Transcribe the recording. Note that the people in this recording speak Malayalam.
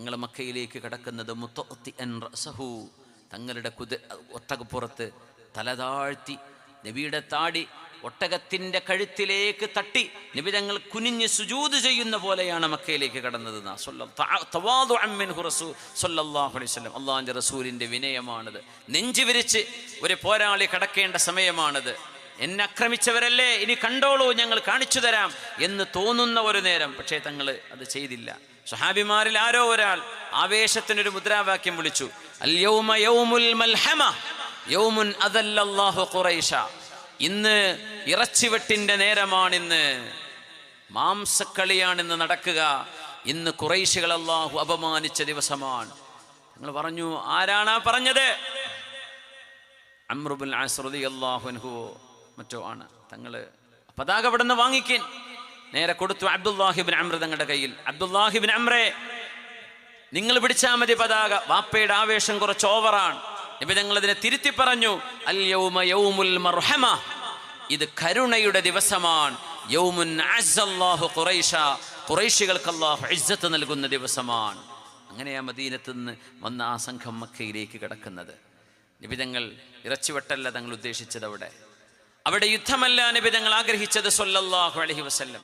തങ്ങൾ മക്കയിലേക്ക് കടക്കുന്നത് മുത്തഅത്തിഅൻ റഅസഹു, തങ്ങളുടെ ഒട്ടകപ്പുറത്ത് തലതാഴ്ത്തി നബിയുടെ താടി ഒട്ടകത്തിൻ്റെ കഴുത്തിലേക്ക് തട്ടി നബി തങ്ങൾ കുനിഞ്ഞ് സുജൂദ് ചെയ്യുന്ന പോലെയാണ് മക്കയിലേക്ക് കടന്നത്. അള്ളാഹിൻ്റെ റസൂലിൻ്റെ വിനയമാണത്. നെഞ്ചു വിരിച്ച് ഒരു പോരാളി കടക്കേണ്ട സമയമാണത്. എന്നെ ആക്രമിച്ചവരല്ലേ, ഇനി കണ്ടോളൂ, ഞങ്ങൾ കാണിച്ചു തരാം എന്ന് തോന്നുന്ന ഒരു നേരം. പക്ഷേ തങ്ങൾ അത് ചെയ്തില്ല. സ്വഹാബിമാരിൽ ആരോ ഒരാൾ ആവേശത്തിനൊരു മുദ്രാവാക്യം വിളിച്ചു, അൽ യൗമ യൗമുൽ മൽഹമ യൗമുൻ അദല്ലല്ലാഹു ഖുറൈശ. ഇന്ന് ഇറച്ചിവെട്ടിൻ്റെ നേരമാണിന്ന്, മാംസക്കളിയാണിന്ന് നടക്കുക. ഇന്ന് ഖുറൈശികൾ അല്ലാഹു അപമാനിച്ച ദിവസമാണ്. നിങ്ങൾ പറഞ്ഞു, ആരാണ് പറഞ്ഞത്? അംർ ഇബ്നുൽ ആസ് റളിയല്ലാഹു അൻഹു മറ്റോ ആണ്. തങ്ങൾ പതാക അവിടെ നിന്ന് വാങ്ങിക്കാൻ നേരെ കൊടുത്തു അബ്ദുല്ലാഹിബ്ൻ അംർ തങ്ങളുടെ കയ്യിൽ. അബ്ദുല്ലാഹിബ്ൻ അംറേ, നിങ്ങൾ പിടിച്ചാൽ മതി പതാക. വാപ്പയുടെ ആവേശം കുറച്ച് ഓവറാണ്. നബി തങ്ങൾ അതിനെ തിരുത്തി പറഞ്ഞു, അൽ യൗമ യൗമുൽ മർഹമ, ഇത് കരുണയുടെ ദിവസമാണ്. യൗമുൻ അസ്സല്ലാഹു ഖുറൈശ, ഖുറൈശികൾക്ക് അല്ലാഹു ഇസ്സത്ത് നൽകുന്ന ദിവസമാണ്. അങ്ങനെയാ മദീനത്ത് നിന്ന് വന്ന ആ സംഘം മക്കയിലേക്ക് കടക്കുന്നത്. നബി തങ്ങൾ ഇറച്ചിവെട്ടല്ല തങ്ങൾ ഉദ്ദേശിച്ചത്, അവിടെ യുദ്ധമല്ല നബി തങ്ങൾ ആഗ്രഹിച്ചത് സ്വല്ലല്ലാഹു അലൈഹി വസല്ലം.